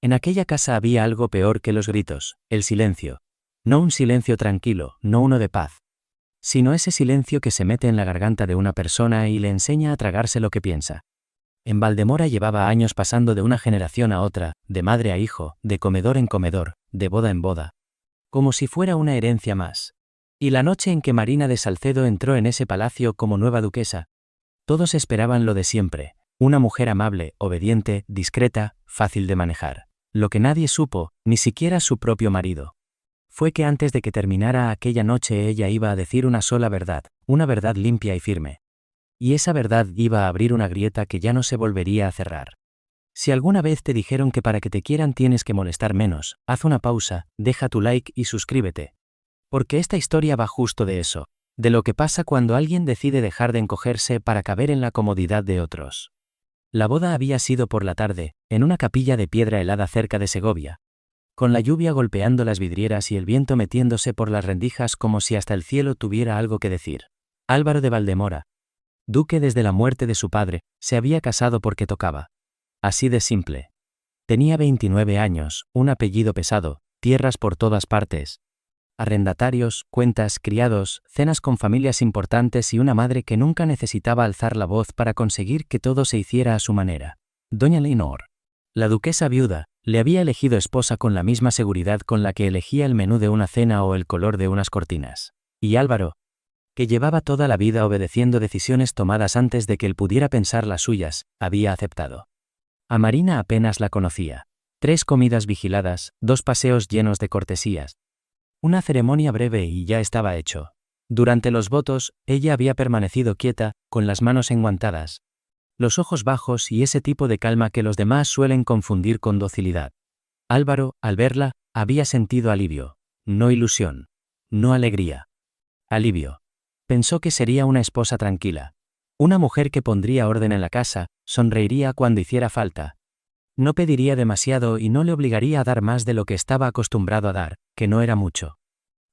En aquella casa había algo peor que los gritos, el silencio. No un silencio tranquilo, no uno de paz, sino ese silencio que se mete en la garganta de una persona y le enseña a tragarse lo que piensa. En Valdemora llevaba años pasando de una generación a otra, de madre a hijo, de comedor en comedor, de boda en boda, como si fuera una herencia más. Y la noche en que Marina de Salcedo entró en ese palacio como nueva duquesa, todos esperaban lo de siempre, una mujer amable, obediente, discreta, fácil de manejar. Lo que nadie supo, ni siquiera su propio marido, fue que antes de que terminara aquella noche ella iba a decir una sola verdad, una verdad limpia y firme. Y esa verdad iba a abrir una grieta que ya no se volvería a cerrar. Si alguna vez te dijeron que para que te quieran tienes que molestar menos, haz una pausa, deja tu like y suscríbete. Porque esta historia va justo de eso, de lo que pasa cuando alguien decide dejar de encogerse para caber en la comodidad de otros. La boda había sido por la tarde, en una capilla de piedra helada cerca de Segovia, con la lluvia golpeando las vidrieras y el viento metiéndose por las rendijas como si hasta el cielo tuviera algo que decir. Álvaro de Valdemora, duque desde la muerte de su padre, se había casado porque tocaba. Así de simple. Tenía 29 años, un apellido pesado, tierras por todas partes, arrendatarios, cuentas, criados, cenas con familias importantes y una madre que nunca necesitaba alzar la voz para conseguir que todo se hiciera a su manera. Doña Leonor, la duquesa viuda, le había elegido esposa con la misma seguridad con la que elegía el menú de una cena o el color de unas cortinas. Y Álvaro, que llevaba toda la vida obedeciendo decisiones tomadas antes de que él pudiera pensar las suyas, había aceptado. A Marina apenas la conocía. 3 comidas vigiladas, 2 paseos llenos de cortesías. Una ceremonia breve y ya estaba hecho. Durante los votos, ella había permanecido quieta, con las manos enguantadas, los ojos bajos y ese tipo de calma que los demás suelen confundir con docilidad. Álvaro, al verla, había sentido alivio, no ilusión, no alegría. Alivio. Pensó que sería una esposa tranquila, una mujer que pondría orden en la casa, sonreiría cuando hiciera falta. No pediría demasiado y no le obligaría a dar más de lo que estaba acostumbrado a dar, que no era mucho.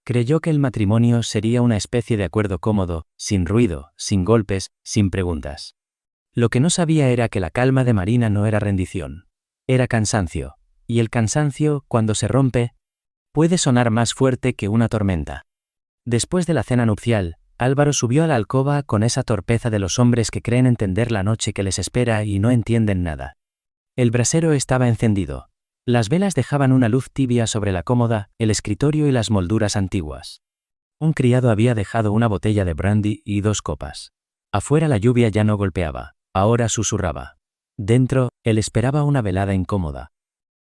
Creyó que el matrimonio sería una especie de acuerdo cómodo, sin ruido, sin golpes, sin preguntas. Lo que no sabía era que la calma de Marina no era rendición. Era cansancio. Y el cansancio, cuando se rompe, puede sonar más fuerte que una tormenta. Después de la cena nupcial, Álvaro subió a la alcoba con esa torpeza de los hombres que creen entender la noche que les espera y no entienden nada. El brasero estaba encendido. Las velas dejaban una luz tibia sobre la cómoda, el escritorio y las molduras antiguas. Un criado había dejado una botella de brandy y 2 copas. Afuera la lluvia ya no golpeaba, ahora susurraba. Dentro, él esperaba una velada incómoda.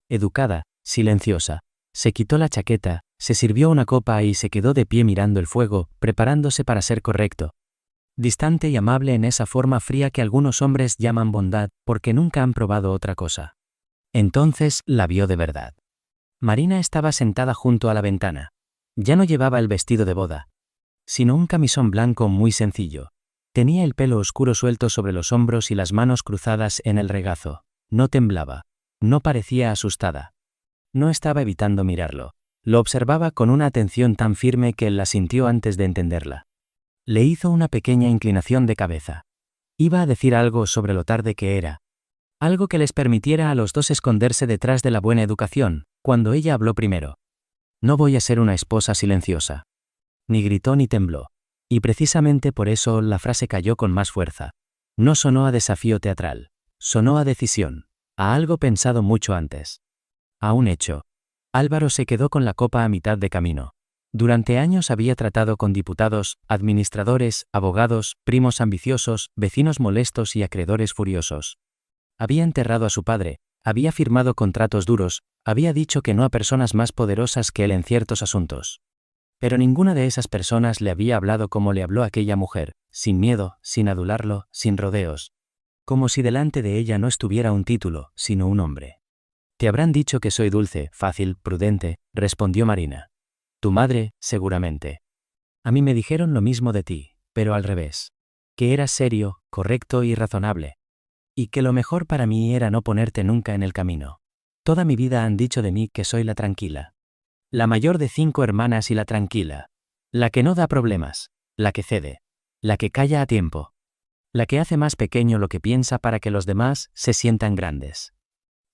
Educada, silenciosa, se quitó la chaqueta, se sirvió una copa y se quedó de pie mirando el fuego, preparándose para ser correcto. Distante y amable en esa forma fría que algunos hombres llaman bondad, porque nunca han probado otra cosa. Entonces la vio de verdad. Marina estaba sentada junto a la ventana. Ya no llevaba el vestido de boda, sino un camisón blanco muy sencillo. Tenía el pelo oscuro suelto sobre los hombros y las manos cruzadas en el regazo. No temblaba. No parecía asustada. No estaba evitando mirarlo. Lo observaba con una atención tan firme que él la sintió antes de entenderla. Le hizo una pequeña inclinación de cabeza. Iba a decir algo sobre lo tarde que era. Algo que les permitiera a los dos esconderse detrás de la buena educación, cuando ella habló primero. No voy a ser una esposa silenciosa. Ni gritó ni tembló. Y precisamente por eso la frase cayó con más fuerza. No sonó a desafío teatral. Sonó a decisión. A algo pensado mucho antes. A un hecho. Álvaro se quedó con la copa a mitad de camino. Durante años había tratado con diputados, administradores, abogados, primos ambiciosos, vecinos molestos y acreedores furiosos. Había enterrado a su padre, había firmado contratos duros, había dicho que no a personas más poderosas que él en ciertos asuntos. Pero ninguna de esas personas le había hablado como le habló aquella mujer, sin miedo, sin adularlo, sin rodeos. Como si delante de ella no estuviera un título, sino un hombre. Te habrán dicho que soy dulce, fácil, prudente, respondió Marina. Tu madre, seguramente. A mí me dijeron lo mismo de ti, pero al revés. Que eras serio, correcto y razonable. Y que lo mejor para mí era no ponerte nunca en el camino. Toda mi vida han dicho de mí que soy la tranquila. La mayor de 5 hermanas y la tranquila. La que no da problemas. La que cede. La que calla a tiempo. La que hace más pequeño lo que piensa para que los demás se sientan grandes.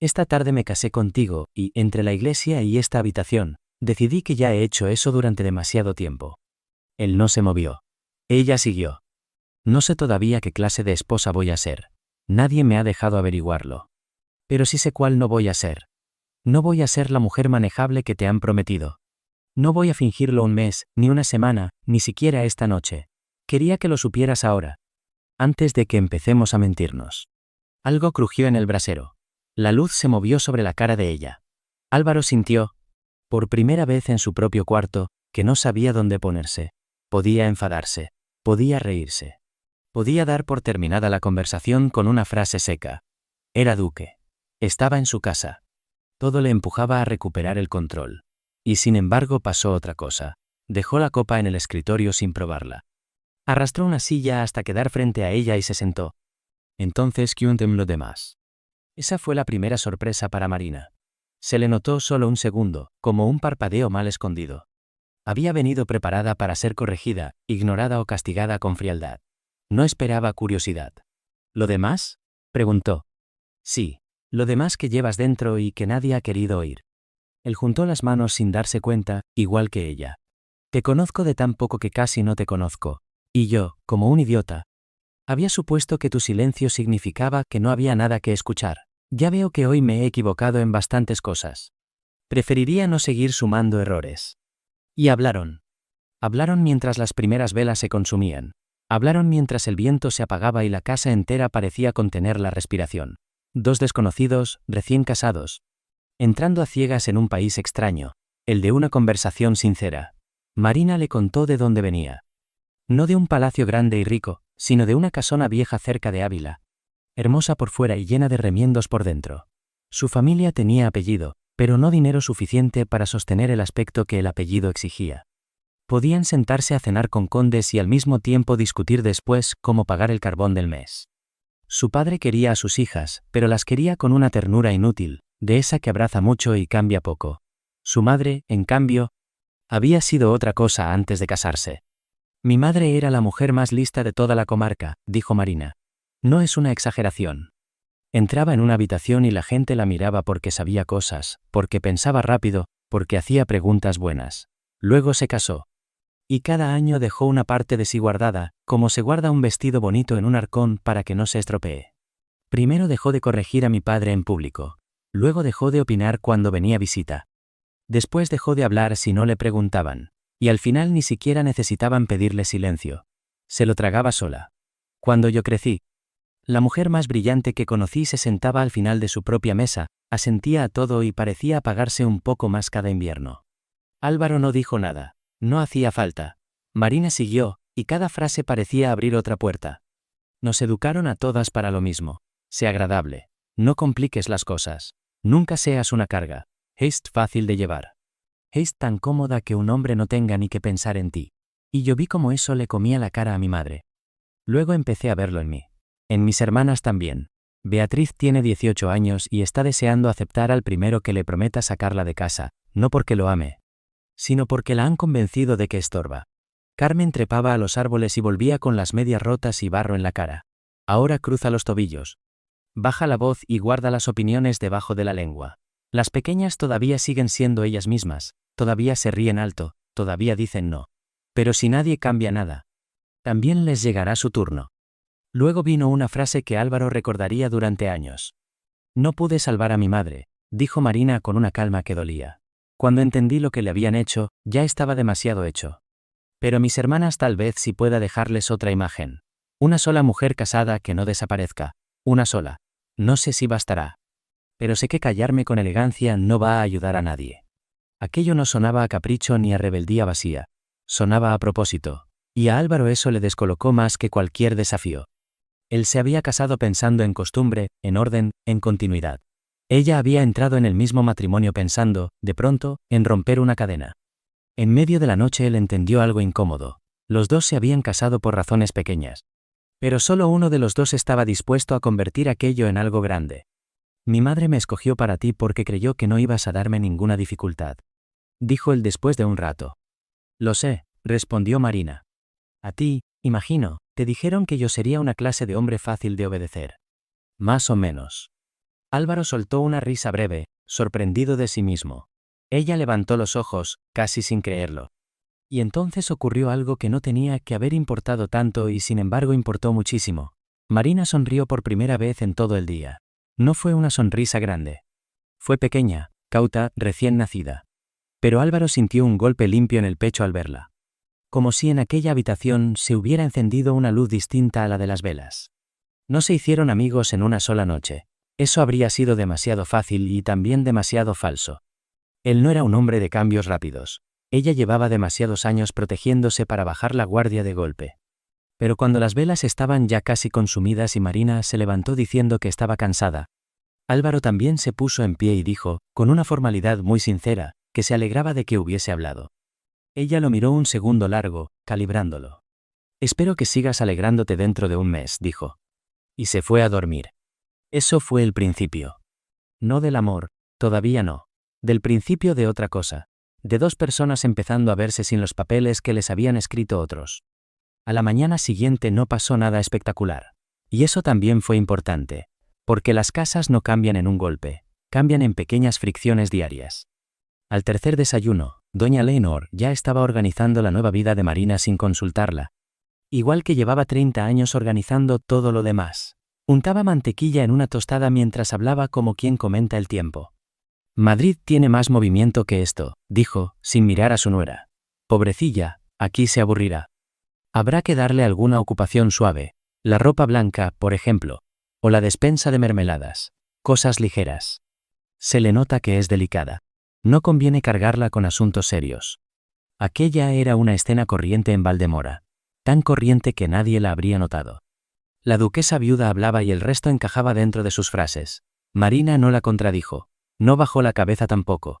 Esta tarde me casé contigo y, entre la iglesia y esta habitación, decidí que ya he hecho eso durante demasiado tiempo. Él no se movió. Ella siguió. No sé todavía qué clase de esposa voy a ser. Nadie me ha dejado averiguarlo. Pero sí sé cuál no voy a ser. No voy a ser la mujer manejable que te han prometido. No voy a fingirlo un mes, ni una semana, ni siquiera esta noche. Quería que lo supieras ahora. Antes de que empecemos a mentirnos. Algo crujió en el brasero. La luz se movió sobre la cara de ella. Álvaro sintió, por primera vez en su propio cuarto, que no sabía dónde ponerse. Podía enfadarse. Podía reírse. Podía dar por terminada la conversación con una frase seca. Era duque. Estaba en su casa. Todo le empujaba a recuperar el control. Y sin embargo pasó otra cosa. Dejó la copa en el escritorio sin probarla. Arrastró una silla hasta quedar frente a ella y se sentó. Entonces, ¿qué tembló de más? Esa fue la primera sorpresa para Marina. Se le notó solo un segundo, como un parpadeo mal escondido. Había venido preparada para ser corregida, ignorada o castigada con frialdad. No esperaba curiosidad. ¿Lo demás? Preguntó. Sí, lo demás que llevas dentro y que nadie ha querido oír. Él juntó las manos sin darse cuenta, igual que ella. Te conozco de tan poco que casi no te conozco. Y yo, como un idiota, había supuesto que tu silencio significaba que no había nada que escuchar. Ya veo que hoy me he equivocado en bastantes cosas. Preferiría no seguir sumando errores. Y hablaron. Hablaron mientras las primeras velas se consumían. Hablaron mientras el viento se apagaba y la casa entera parecía contener la respiración. Dos desconocidos, recién casados. Entrando a ciegas en un país extraño. El de una conversación sincera. Marina le contó de dónde venía. No de un palacio grande y rico, sino de una casona vieja cerca de Ávila. Hermosa por fuera y llena de remiendos por dentro. Su familia tenía apellido, pero no dinero suficiente para sostener el aspecto que el apellido exigía. Podían sentarse a cenar con condes y al mismo tiempo discutir después cómo pagar el carbón del mes. Su padre quería a sus hijas, pero las quería con una ternura inútil, de esa que abraza mucho y cambia poco. Su madre, en cambio, había sido otra cosa antes de casarse. Mi madre era la mujer más lista de toda la comarca, dijo Marina. No es una exageración. Entraba en una habitación y la gente la miraba porque sabía cosas, porque pensaba rápido, porque hacía preguntas buenas. Luego se casó. Y cada año dejó una parte de sí guardada, como se guarda un vestido bonito en un arcón para que no se estropee. Primero dejó de corregir a mi padre en público. Luego dejó de opinar cuando venía visita. Después dejó de hablar si no le preguntaban. Y al final ni siquiera necesitaban pedirle silencio. Se lo tragaba sola. Cuando yo crecí, la mujer más brillante que conocí se sentaba al final de su propia mesa, asentía a todo y parecía apagarse un poco más cada invierno. Álvaro no dijo nada. No hacía falta. Marina siguió, y cada frase parecía abrir otra puerta. Nos educaron a todas para lo mismo. Sé agradable. No compliques las cosas. Nunca seas una carga. Es fácil de llevar. Es tan cómoda que un hombre no tenga ni que pensar en ti. Y yo vi cómo eso le comía la cara a mi madre. Luego empecé a verlo en mí. En mis hermanas también. Beatriz tiene 18 años y está deseando aceptar al primero que le prometa sacarla de casa, no porque lo ame, sino porque la han convencido de que estorba. Carmen trepaba a los árboles y volvía con las medias rotas y barro en la cara. Ahora cruza los tobillos. Baja la voz y guarda las opiniones debajo de la lengua. Las pequeñas todavía siguen siendo ellas mismas, todavía se ríen alto, todavía dicen no. Pero si nadie cambia nada, también les llegará su turno. Luego vino una frase que Álvaro recordaría durante años. No pude salvar a mi madre, dijo Marina con una calma que dolía. Cuando entendí lo que le habían hecho, ya estaba demasiado hecho. Pero mis hermanas tal vez sí pueda dejarles otra imagen. Una sola mujer casada que no desaparezca. Una sola. No sé si bastará. Pero sé que callarme con elegancia no va a ayudar a nadie. Aquello no sonaba a capricho ni a rebeldía vacía. Sonaba a propósito. Y a Álvaro eso le descolocó más que cualquier desafío. Él se había casado pensando en costumbre, en orden, en continuidad. Ella había entrado en el mismo matrimonio pensando, de pronto, en romper una cadena. En medio de la noche él entendió algo incómodo. Los dos se habían casado por razones pequeñas. Pero solo uno de los dos estaba dispuesto a convertir aquello en algo grande. Mi madre me escogió para ti porque creyó que no ibas a darme ninguna dificultad. Dijo él después de un rato. Lo sé, respondió Marina. A ti, imagino, te dijeron que yo sería una clase de hombre fácil de obedecer. Más o menos. Álvaro soltó una risa breve, sorprendido de sí mismo. Ella levantó los ojos, casi sin creerlo. Y entonces ocurrió algo que no tenía que haber importado tanto y sin embargo importó muchísimo. Marina sonrió por primera vez en todo el día. No fue una sonrisa grande. Fue pequeña, cauta, recién nacida. Pero Álvaro sintió un golpe limpio en el pecho al verla. Como si en aquella habitación se hubiera encendido una luz distinta a la de las velas. No se hicieron amigos en una sola noche. Eso habría sido demasiado fácil y también demasiado falso. Él no era un hombre de cambios rápidos. Ella llevaba demasiados años protegiéndose para bajar la guardia de golpe. Pero cuando las velas estaban ya casi consumidas y Marina se levantó diciendo que estaba cansada, Álvaro también se puso en pie y dijo, con una formalidad muy sincera, que se alegraba de que hubiese hablado. Ella lo miró un segundo largo, calibrándolo. «Espero que sigas alegrándote dentro de un mes», dijo. Y se fue a dormir. Eso fue el principio. No del amor, todavía no. Del principio de otra cosa. De dos personas empezando a verse sin los papeles que les habían escrito otros. A la mañana siguiente no pasó nada espectacular. Y eso también fue importante. Porque las casas no cambian en un golpe, cambian en pequeñas fricciones diarias. Al tercer desayuno, doña Leonor ya estaba organizando la nueva vida de Marina sin consultarla. Igual que llevaba 30 años organizando todo lo demás. Untaba mantequilla en una tostada mientras hablaba como quien comenta el tiempo. Madrid tiene más movimiento que esto, dijo, sin mirar a su nuera. Pobrecilla, aquí se aburrirá. Habrá que darle alguna ocupación suave, la ropa blanca, por ejemplo, o la despensa de mermeladas, cosas ligeras. Se le nota que es delicada. No conviene cargarla con asuntos serios. Aquella era una escena corriente en Valdemora, tan corriente que nadie la habría notado. La duquesa viuda hablaba y el resto encajaba dentro de sus frases. Marina no la contradijo, no bajó la cabeza tampoco.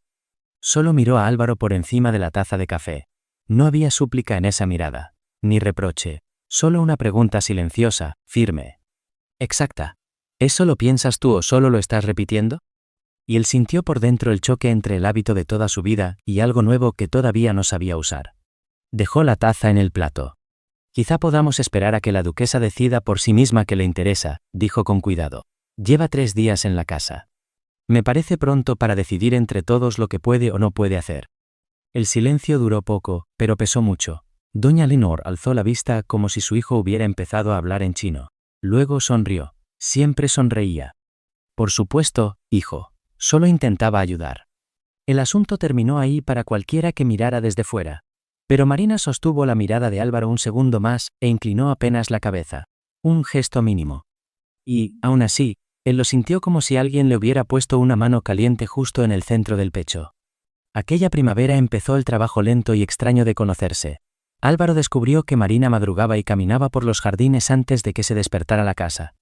Solo miró a Álvaro por encima de la taza de café. No había súplica en esa mirada, ni reproche, solo una pregunta silenciosa, firme. Exacta. ¿Eso lo piensas tú o solo lo estás repitiendo? Y él sintió por dentro el choque entre el hábito de toda su vida y algo nuevo que todavía no sabía usar. Dejó la taza en el plato. Quizá podamos esperar a que la duquesa decida por sí misma que le interesa, dijo con cuidado. Lleva 3 días en la casa. Me parece pronto para decidir entre todos lo que puede o no puede hacer. El silencio duró poco, pero pesó mucho. Doña Leonor alzó la vista como si su hijo hubiera empezado a hablar en chino. Luego sonrió. Siempre sonreía. Por supuesto, hijo. Solo intentaba ayudar. El asunto terminó ahí para cualquiera que mirara desde fuera. Pero Marina sostuvo la mirada de Álvaro un segundo más e inclinó apenas la cabeza. Un gesto mínimo. Y, aún así, él lo sintió como si alguien le hubiera puesto una mano caliente justo en el centro del pecho. Aquella primavera empezó el trabajo lento y extraño de conocerse. Álvaro descubrió que Marina madrugaba y caminaba por los jardines antes de que se despertara la casa.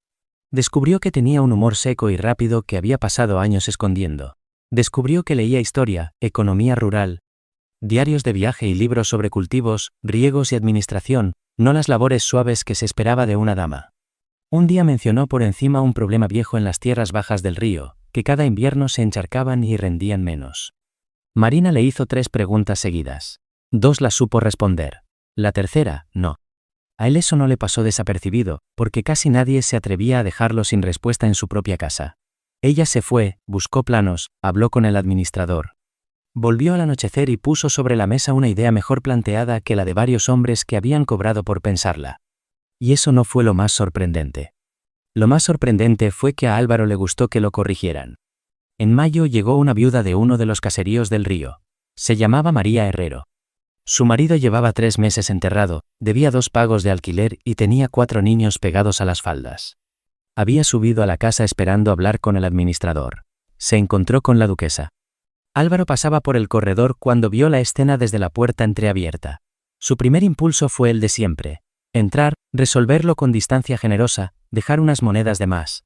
Descubrió que tenía un humor seco y rápido que había pasado años escondiendo. Descubrió que leía historia, economía rural, diarios de viaje y libros sobre cultivos, riegos y administración, no las labores suaves que se esperaba de una dama. Un día mencionó por encima un problema viejo en las tierras bajas del río, que cada invierno se encharcaban y rendían menos. Marina le hizo 3 preguntas seguidas. 2 las supo responder. La tercera, no. A él eso no le pasó desapercibido, porque casi nadie se atrevía a dejarlo sin respuesta en su propia casa. Ella se fue, buscó planos, habló con el administrador. Volvió al anochecer y puso sobre la mesa una idea mejor planteada que la de varios hombres que habían cobrado por pensarla. Y eso no fue lo más sorprendente. Lo más sorprendente fue que a Álvaro le gustó que lo corrigieran. En mayo llegó una viuda de uno de los caseríos del río. Se llamaba María Herrero. Su marido llevaba 3 meses enterrado, debía 2 pagos de alquiler y tenía 4 niños pegados a las faldas. Había subido a la casa esperando hablar con el administrador. Se encontró con la duquesa. Álvaro pasaba por el corredor cuando vio la escena desde la puerta entreabierta. Su primer impulso fue el de siempre. Entrar, resolverlo con distancia generosa, dejar unas monedas de más.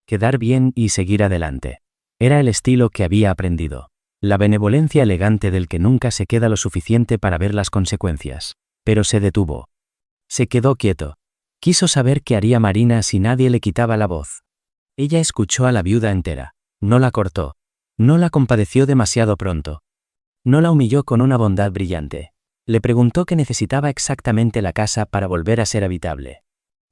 Quedar bien y seguir adelante. Era el estilo que había aprendido. La benevolencia elegante del que nunca se queda lo suficiente para ver las consecuencias. Pero se detuvo. Se quedó quieto. Quiso saber qué haría Marina si nadie le quitaba la voz. Ella escuchó a la viuda entera. No la cortó. No la compadeció demasiado pronto. No la humilló con una bondad brillante. Le preguntó qué necesitaba exactamente la casa para volver a ser habitable.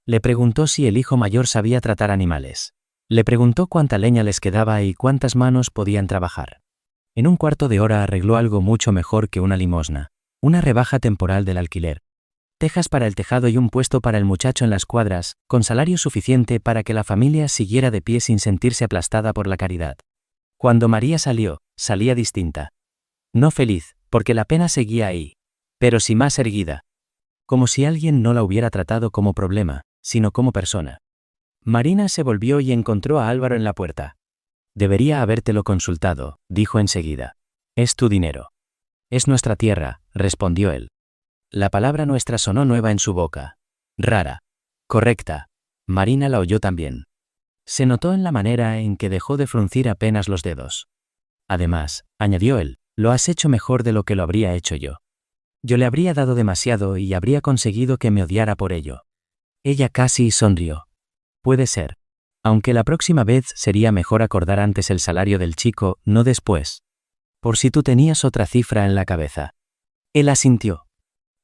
Le preguntó si el hijo mayor sabía tratar animales. Le preguntó cuánta leña les quedaba y cuántas manos podían trabajar. En un cuarto de hora arregló algo mucho mejor que una limosna, una rebaja temporal del alquiler, tejas para el tejado y un puesto para el muchacho en las cuadras, con salario suficiente para que la familia siguiera de pie sin sentirse aplastada por la caridad. Cuando María salió, salía distinta. No feliz, porque la pena seguía ahí, pero sí más erguida. Como si alguien no la hubiera tratado como problema, sino como persona. Marina se volvió y encontró a Álvaro en la puerta. Debería habértelo consultado, dijo enseguida. Es tu dinero. Es nuestra tierra, respondió él. La palabra nuestra sonó nueva en su boca. Rara. Correcta. Marina la oyó también. Se notó en la manera en que dejó de fruncir apenas los dedos. Además, añadió él, lo has hecho mejor de lo que lo habría hecho yo. Yo le habría dado demasiado y habría conseguido que me odiara por ello. Ella casi sonrió. Puede ser. Aunque la próxima vez sería mejor acordar antes el salario del chico, no después. Por si tú tenías otra cifra en la cabeza. Él asintió.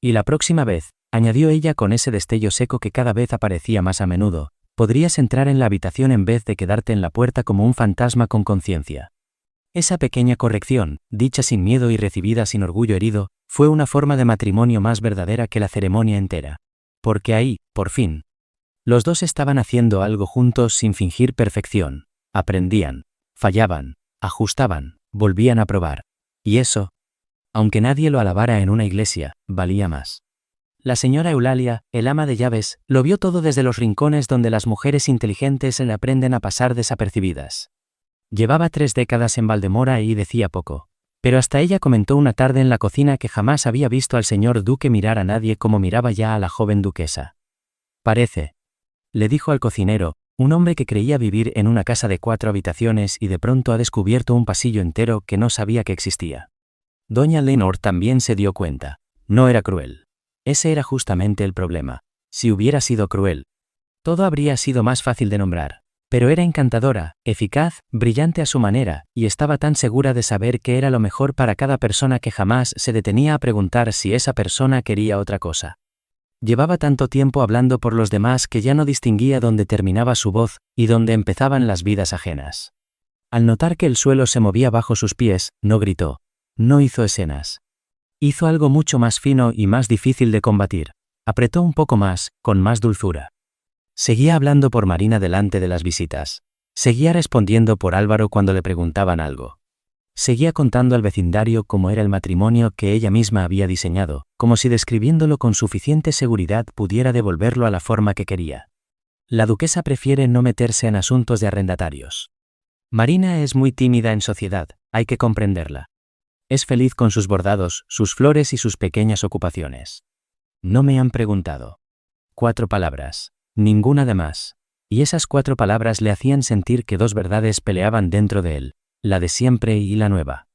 Y la próxima vez, añadió ella con ese destello seco que cada vez aparecía más a menudo, podrías entrar en la habitación en vez de quedarte en la puerta como un fantasma con conciencia. Esa pequeña corrección, dicha sin miedo y recibida sin orgullo herido, fue una forma de matrimonio más verdadera que la ceremonia entera. Porque ahí, por fin, los dos estaban haciendo algo juntos sin fingir perfección. Aprendían, fallaban, ajustaban, volvían a probar. Y eso, aunque nadie lo alabara en una iglesia, valía más. La señora Eulalia, el ama de llaves, lo vio todo desde los rincones donde las mujeres inteligentes le aprenden a pasar desapercibidas. Llevaba 3 décadas en Valdemora y decía poco. Pero hasta ella comentó una tarde en la cocina que jamás había visto al señor duque mirar a nadie como miraba ya a la joven duquesa. Parece, le dijo al cocinero, un hombre que creía vivir en una casa de 4 habitaciones y de pronto ha descubierto un pasillo entero que no sabía que existía. Doña Leonor también se dio cuenta. No era cruel. Ese era justamente el problema. Si hubiera sido cruel, todo habría sido más fácil de nombrar. Pero era encantadora, eficaz, brillante a su manera, y estaba tan segura de saber que era lo mejor para cada persona que jamás se detenía a preguntar si esa persona quería otra cosa. Llevaba tanto tiempo hablando por los demás que ya no distinguía dónde terminaba su voz y dónde empezaban las vidas ajenas. Al notar que el suelo se movía bajo sus pies, no gritó. No hizo escenas. Hizo algo mucho más fino y más difícil de combatir. Apretó un poco más, con más dulzura. Seguía hablando por Marina delante de las visitas. Seguía respondiendo por Álvaro cuando le preguntaban algo. Seguía contando al vecindario cómo era el matrimonio que ella misma había diseñado, como si describiéndolo con suficiente seguridad pudiera devolverlo a la forma que quería. La duquesa prefiere no meterse en asuntos de arrendatarios. Marina es muy tímida en sociedad, hay que comprenderla. Es feliz con sus bordados, sus flores y sus pequeñas ocupaciones. No me han preguntado. 4 palabras. Ninguna de más. Y esas 4 palabras le hacían sentir que 2 verdades peleaban dentro de él, la de siempre y la nueva.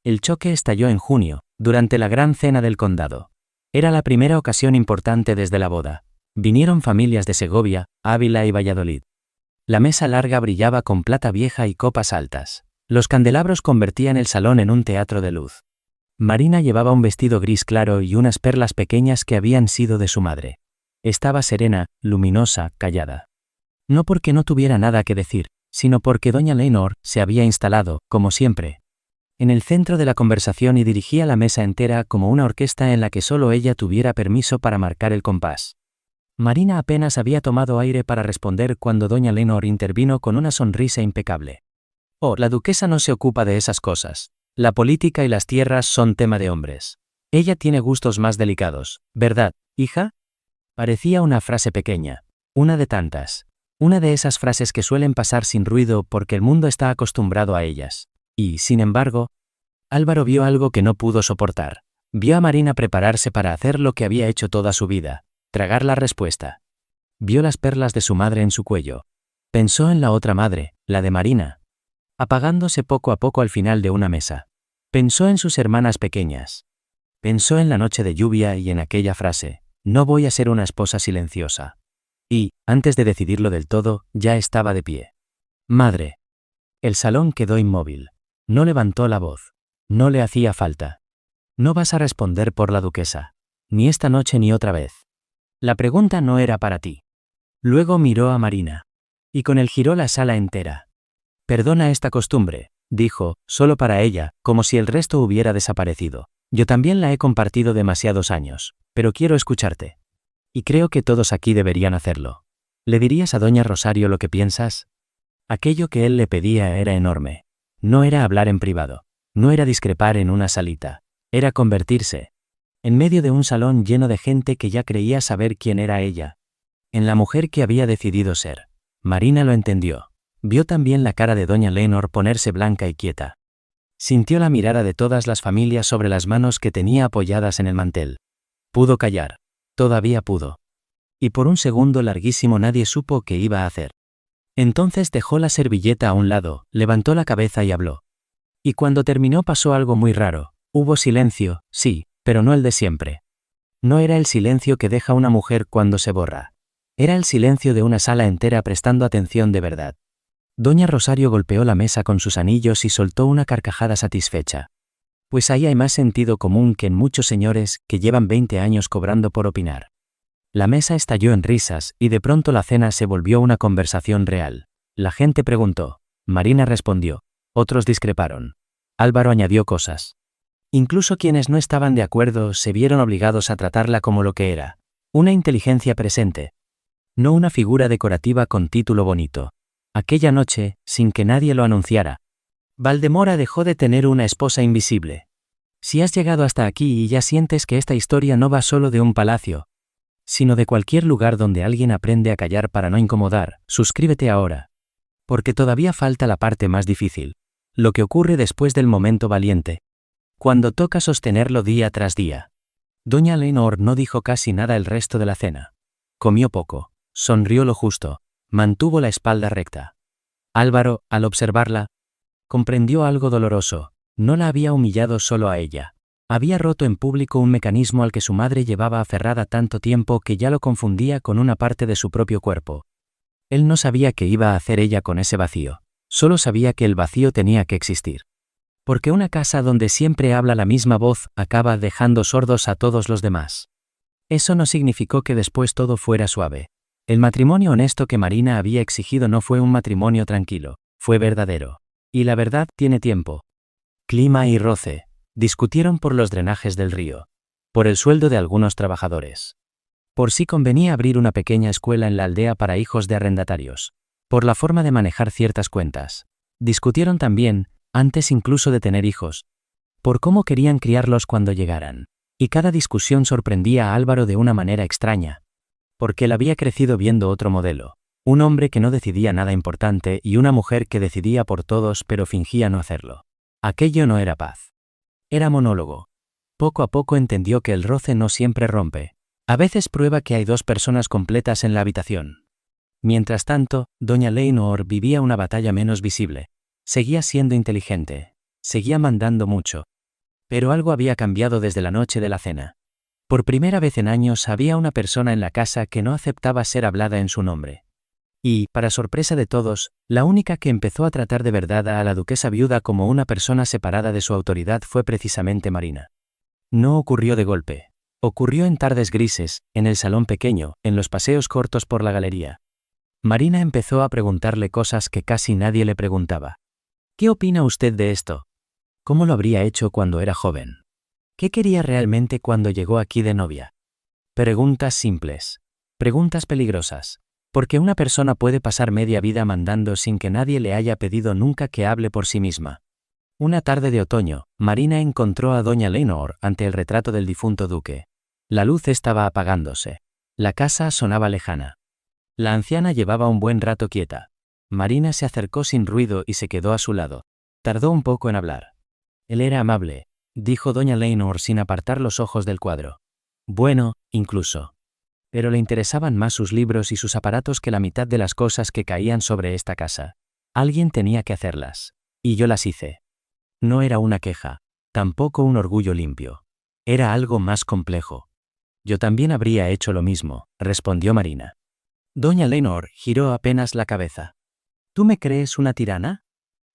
El choque estalló en junio, durante la gran cena del condado. Era la primera ocasión importante desde la boda. Vinieron familias de Segovia, Ávila y Valladolid. La mesa larga brillaba con plata vieja y copas altas. Los candelabros convertían el salón en un teatro de luz. Marina llevaba un vestido gris claro y unas perlas pequeñas que habían sido de su madre. Estaba serena, luminosa, callada. No porque no tuviera nada que decir, sino porque doña Leonor se había instalado, como siempre, en el centro de la conversación y dirigía la mesa entera como una orquesta en la que solo ella tuviera permiso para marcar el compás. Marina apenas había tomado aire para responder cuando doña Leonor intervino con una sonrisa impecable. Oh, la duquesa no se ocupa de esas cosas. La política y las tierras son tema de hombres. Ella tiene gustos más delicados, ¿verdad, hija? Parecía una frase pequeña, una de tantas. Una de esas frases que suelen pasar sin ruido porque el mundo está acostumbrado a ellas. Y, sin embargo, Álvaro vio algo que no pudo soportar. Vio a Marina prepararse para hacer lo que había hecho toda su vida, tragar la respuesta. Vio las perlas de su madre en su cuello. Pensó en la otra madre, la de Marina, apagándose poco a poco al final de una mesa. Pensó en sus hermanas pequeñas. Pensó en la noche de lluvia y en aquella frase, no voy a ser una esposa silenciosa. Y, antes de decidirlo del todo, ya estaba de pie. Madre. El salón quedó inmóvil. No levantó la voz. No le hacía falta. No vas a responder por la duquesa. Ni esta noche ni otra vez. La pregunta no era para ti. Luego miró a Marina. Y con él giró la sala entera. Perdona esta costumbre, dijo, solo para ella, como si el resto hubiera desaparecido. Yo también la he compartido demasiados años, pero quiero escucharte. Y creo que todos aquí deberían hacerlo. ¿Le dirías a doña Rosario lo que piensas? Aquello que él le pedía era enorme. No era hablar en privado. No era discrepar en una salita. Era convertirse. En medio de un salón lleno de gente que ya creía saber quién era ella. En la mujer que había decidido ser. Marina lo entendió. Vio también la cara de doña Leonor ponerse blanca y quieta. Sintió la mirada de todas las familias sobre las manos que tenía apoyadas en el mantel. Pudo callar. Todavía pudo. Y por un segundo larguísimo nadie supo qué iba a hacer. Entonces dejó la servilleta a un lado, levantó la cabeza y habló. Y cuando terminó pasó algo muy raro. Hubo silencio, sí, pero no el de siempre. No era el silencio que deja una mujer cuando se borra. Era el silencio de una sala entera prestando atención de verdad. Doña Rosario golpeó la mesa con sus anillos y soltó una carcajada satisfecha. Pues ahí hay más sentido común que en muchos señores que llevan 20 años cobrando por opinar. La mesa estalló en risas y de pronto la cena se volvió una conversación real. La gente preguntó. Marina respondió. Otros discreparon. Álvaro añadió cosas. Incluso quienes no estaban de acuerdo se vieron obligados a tratarla como lo que era. Una inteligencia presente. No una figura decorativa con título bonito. Aquella noche, sin que nadie lo anunciara, Valdemora dejó de tener una esposa invisible. Si has llegado hasta aquí y ya sientes que esta historia no va solo de un palacio, sino de cualquier lugar donde alguien aprende a callar para no incomodar, suscríbete ahora. Porque todavía falta la parte más difícil. Lo que ocurre después del momento valiente. Cuando toca sostenerlo día tras día. Doña Leonor no dijo casi nada el resto de la cena. Comió poco, sonrió lo justo, mantuvo la espalda recta. Álvaro, al observarla, comprendió algo doloroso. No la había humillado solo a ella. Había roto en público un mecanismo al que su madre llevaba aferrada tanto tiempo que ya lo confundía con una parte de su propio cuerpo. Él no sabía qué iba a hacer ella con ese vacío. Solo sabía que el vacío tenía que existir. Porque una casa donde siempre habla la misma voz acaba dejando sordos a todos los demás. Eso no significó que después todo fuera suave. El matrimonio honesto que Marina había exigido no fue un matrimonio tranquilo, fue verdadero. Y la verdad tiene tiempo. Clima y roce. Discutieron por los drenajes del río. Por el sueldo de algunos trabajadores. Por si convenía abrir una pequeña escuela en la aldea para hijos de arrendatarios. Por la forma de manejar ciertas cuentas. Discutieron también, antes incluso de tener hijos, por cómo querían criarlos cuando llegaran. Y cada discusión sorprendía a Álvaro de una manera extraña. Porque él había crecido viendo otro modelo. Un hombre que no decidía nada importante y una mujer que decidía por todos pero fingía no hacerlo. Aquello no era paz. Era monólogo. Poco a poco entendió que el roce no siempre rompe. A veces prueba que hay dos personas completas en la habitación. Mientras tanto, doña Leonor vivía una batalla menos visible. Seguía siendo inteligente. Seguía mandando mucho. Pero algo había cambiado desde la noche de la cena. Por primera vez en años había una persona en la casa que no aceptaba ser hablada en su nombre. Y, para sorpresa de todos, la única que empezó a tratar de verdad a la duquesa viuda como una persona separada de su autoridad fue precisamente Marina. No ocurrió de golpe. Ocurrió en tardes grises, en el salón pequeño, en los paseos cortos por la galería. Marina empezó a preguntarle cosas que casi nadie le preguntaba. ¿Qué opina usted de esto? ¿Cómo lo habría hecho cuando era joven? ¿Qué quería realmente cuando llegó aquí de novia? Preguntas simples. Preguntas peligrosas. Porque una persona puede pasar media vida mandando sin que nadie le haya pedido nunca que hable por sí misma. Una tarde de otoño, Marina encontró a doña Leonor ante el retrato del difunto duque. La luz estaba apagándose. La casa sonaba lejana. La anciana llevaba un buen rato quieta. Marina se acercó sin ruido y se quedó a su lado. Tardó un poco en hablar. Él era amable, dijo doña Leonor sin apartar los ojos del cuadro. Bueno, incluso. Pero le interesaban más sus libros y sus aparatos que la mitad de las cosas que caían sobre esta casa. Alguien tenía que hacerlas. Y yo las hice. No era una queja, tampoco un orgullo limpio. Era algo más complejo. Yo también habría hecho lo mismo, respondió Marina. Doña Leonor giró apenas la cabeza. ¿Tú me crees una tirana?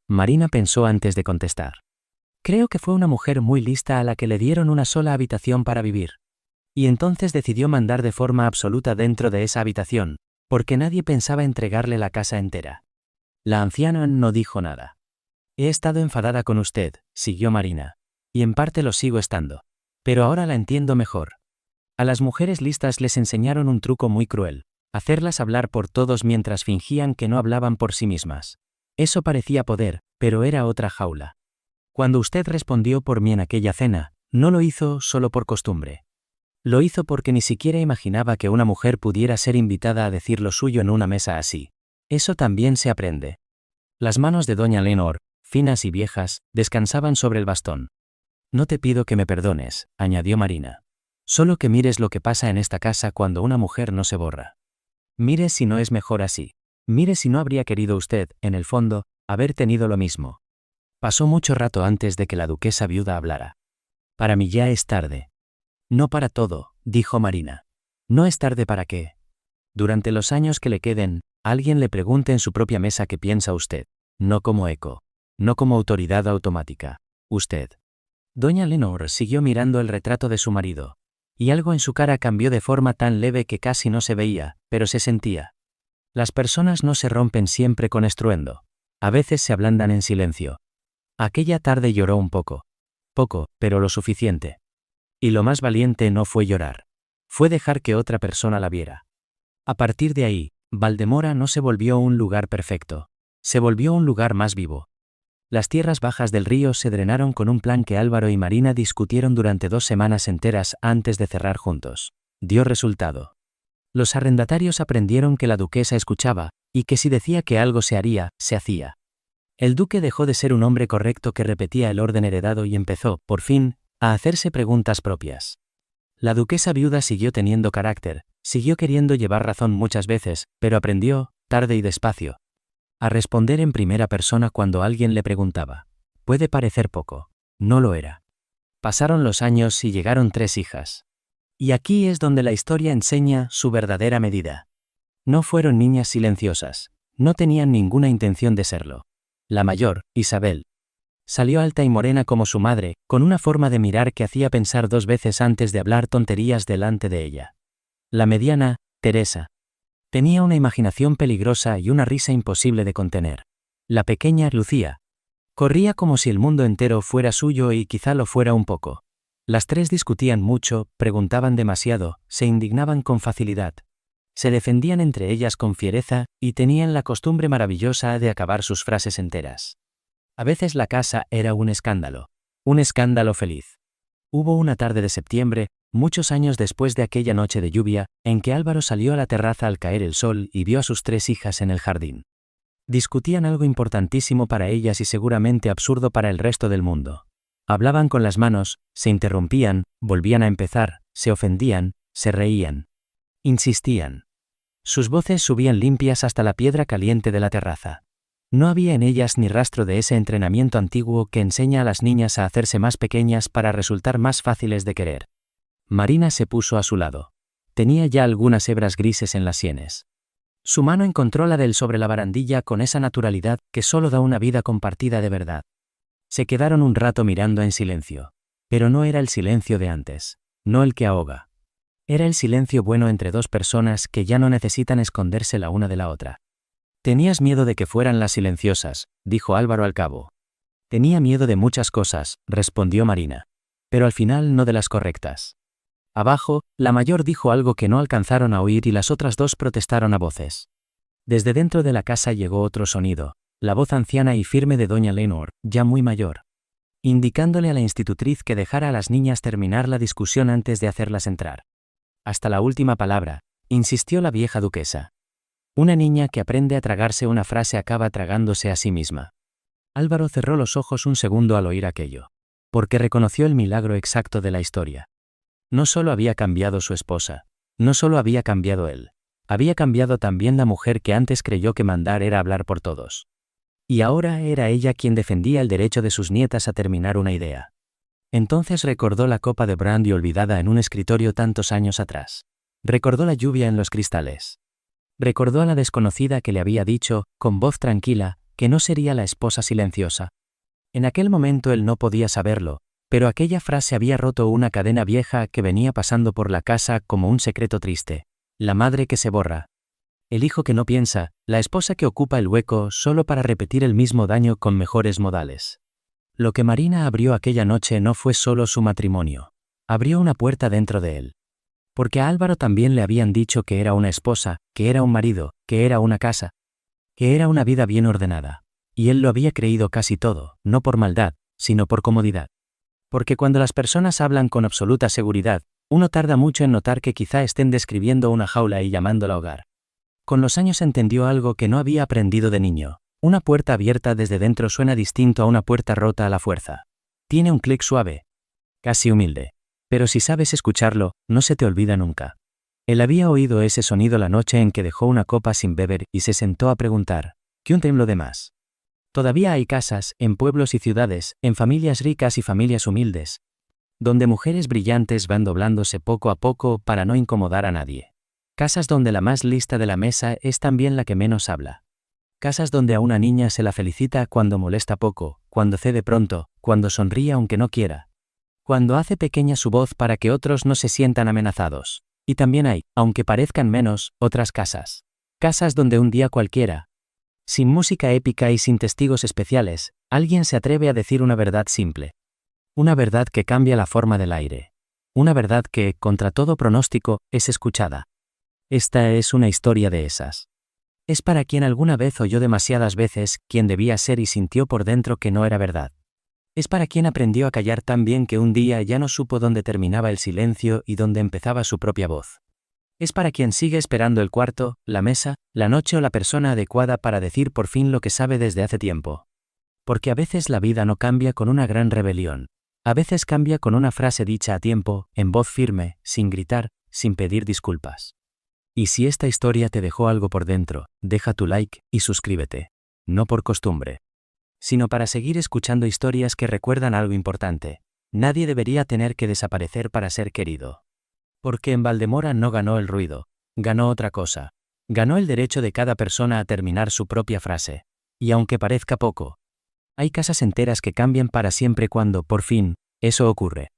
Marina pensó antes de contestar. Creo que fue una mujer muy lista a la que le dieron una sola habitación para vivir. Y entonces decidió mandar de forma absoluta dentro de esa habitación, porque nadie pensaba entregarle la casa entera. La anciana no dijo nada. He estado enfadada con usted, siguió Marina. Y en parte lo sigo estando. Pero ahora la entiendo mejor. A las mujeres listas les enseñaron un truco muy cruel: hacerlas hablar por todos mientras fingían que no hablaban por sí mismas. Eso parecía poder, pero era otra jaula. Cuando usted respondió por mí en aquella cena, no lo hizo solo por costumbre. Lo hizo porque ni siquiera imaginaba que una mujer pudiera ser invitada a decir lo suyo en una mesa así. Eso también se aprende. Las manos de doña Leonor, finas y viejas, descansaban sobre el bastón. No te pido que me perdones, añadió Marina. Solo que mires lo que pasa en esta casa cuando una mujer no se borra. Mire si no es mejor así. Mire si no habría querido usted, en el fondo, haber tenido lo mismo. Pasó mucho rato antes de que la duquesa viuda hablara. Para mí ya es tarde. No para todo, dijo Marina. No es tarde para qué. Durante los años que le queden, alguien le pregunte en su propia mesa qué piensa usted. No como eco. No como autoridad automática. Usted. Doña Leonor siguió mirando el retrato de su marido. Y algo en su cara cambió de forma tan leve que casi no se veía, pero se sentía. Las personas no se rompen siempre con estruendo. A veces se ablandan en silencio. Aquella tarde lloró un poco. Poco, pero lo suficiente. Y lo más valiente no fue llorar. Fue dejar que otra persona la viera. A partir de ahí, Valdemora no se volvió un lugar perfecto. Se volvió un lugar más vivo. Las tierras bajas del río se drenaron con un plan que Álvaro y Marina discutieron durante 2 semanas enteras antes de cerrar juntos. Dio resultado. Los arrendatarios aprendieron que la duquesa escuchaba, y que si decía que algo se haría, se hacía. El duque dejó de ser un hombre correcto que repetía el orden heredado y empezó, por fin, a hacerse preguntas propias. La duquesa viuda siguió teniendo carácter, siguió queriendo llevar razón muchas veces, pero aprendió, tarde y despacio, a responder en primera persona cuando alguien le preguntaba. Puede parecer poco. No lo era. Pasaron los años y llegaron 3 hijas. Y aquí es donde la historia enseña su verdadera medida. No fueron niñas silenciosas. No tenían ninguna intención de serlo. La mayor, Isabel, salió alta y morena como su madre, con una forma de mirar que hacía pensar 2 veces antes de hablar tonterías delante de ella. La mediana, Teresa, tenía una imaginación peligrosa y una risa imposible de contener. La pequeña, Lucía, corría como si el mundo entero fuera suyo y quizá lo fuera un poco. Las 3 discutían mucho, preguntaban demasiado, se indignaban con facilidad. Se defendían entre ellas con fiereza, y tenían la costumbre maravillosa de acabar sus frases enteras. A veces la casa era un escándalo feliz. Hubo una tarde de septiembre, muchos años después de aquella noche de lluvia, en que Álvaro salió a la terraza al caer el sol y vio a sus 3 hijas en el jardín. Discutían algo importantísimo para ellas y seguramente absurdo para el resto del mundo. Hablaban con las manos, se interrumpían, volvían a empezar, se ofendían, se reían. Insistían. Sus voces subían limpias hasta la piedra caliente de la terraza. No había en ellas ni rastro de ese entrenamiento antiguo que enseña a las niñas a hacerse más pequeñas para resultar más fáciles de querer. Marina se puso a su lado. Tenía ya algunas hebras grises en las sienes. Su mano encontró la de él sobre la barandilla con esa naturalidad que solo da una vida compartida de verdad. Se quedaron un rato mirando en silencio. Pero no era el silencio de antes, no el que ahoga. Era el silencio bueno entre 2 personas que ya no necesitan esconderse la una de la otra. Tenías miedo de que fueran las silenciosas, dijo Álvaro al cabo. Tenía miedo de muchas cosas, respondió Marina. Pero al final no de las correctas. Abajo, la mayor dijo algo que no alcanzaron a oír y las otras 2 protestaron a voces. Desde dentro de la casa llegó otro sonido, la voz anciana y firme de doña Leonor, ya muy mayor, indicándole a la institutriz que dejara a las niñas terminar la discusión antes de hacerlas entrar. Hasta la última palabra, insistió la vieja duquesa. Una niña que aprende a tragarse una frase acaba tragándose a sí misma. Álvaro cerró los ojos un segundo al oír aquello, porque reconoció el milagro exacto de la historia. No solo había cambiado su esposa, no solo había cambiado él, había cambiado también la mujer que antes creyó que mandar era hablar por todos. Y ahora era ella quien defendía el derecho de sus nietas a terminar una idea. Entonces recordó la copa de brandy olvidada en un escritorio tantos años atrás. Recordó la lluvia en los cristales. Recordó a la desconocida que le había dicho, con voz tranquila, que no sería la esposa silenciosa. En aquel momento él no podía saberlo, pero aquella frase había roto una cadena vieja que venía pasando por la casa como un secreto triste. La madre que se borra. el hijo que no piensa, la esposa que ocupa el hueco solo para repetir el mismo daño con mejores modales. Lo que Marina abrió aquella noche no fue solo su matrimonio. Abrió una puerta dentro de él. Porque a Álvaro también le habían dicho que era una esposa, que era un marido, que era una casa, que era una vida bien ordenada. Y él lo había creído casi todo, no por maldad, sino por comodidad. Porque cuando las personas hablan con absoluta seguridad, uno tarda mucho en notar que quizá estén describiendo una jaula y llamándola hogar. Con los años entendió algo que no había aprendido de niño. Una puerta abierta desde dentro suena distinto a una puerta rota a la fuerza. Tiene un clic suave, casi humilde. Pero si sabes escucharlo, no se te olvida nunca. Él había oído ese sonido la noche en que dejó una copa sin beber y se sentó a preguntar, ¿qué un lo demás? Todavía hay casas, en pueblos y ciudades, en familias ricas y familias humildes, donde mujeres brillantes van doblándose poco a poco para no incomodar a nadie. Casas donde la más lista de la mesa es también la que menos habla. Casas donde a una niña se la felicita cuando molesta poco, cuando cede pronto, cuando sonríe aunque no quiera, cuando hace pequeña su voz para que otros no se sientan amenazados. Y también hay, aunque parezcan menos, otras casas. Casas donde un día cualquiera, sin música épica y sin testigos especiales, alguien se atreve a decir una verdad simple. Una verdad que cambia la forma del aire. Una verdad que, contra todo pronóstico, es escuchada. Esta es una historia de esas. Es para quien alguna vez oyó demasiadas veces quien debía ser y sintió por dentro que no era verdad. Es para quien aprendió a callar tan bien que un día ya no supo dónde terminaba el silencio y dónde empezaba su propia voz. Es para quien sigue esperando el cuarto, la mesa, la noche o la persona adecuada para decir por fin lo que sabe desde hace tiempo. Porque a veces la vida no cambia con una gran rebelión. A veces cambia con una frase dicha a tiempo, en voz firme, sin gritar, sin pedir disculpas. Y si esta historia te dejó algo por dentro, deja tu like y suscríbete. No por costumbre, sino para seguir escuchando historias que recuerdan algo importante. Nadie debería tener que desaparecer para ser querido. Porque en Valdemora no ganó el ruido, ganó otra cosa. Ganó el derecho de cada persona a terminar su propia frase. Y aunque parezca poco, hay casas enteras que cambian para siempre cuando, por fin, eso ocurre.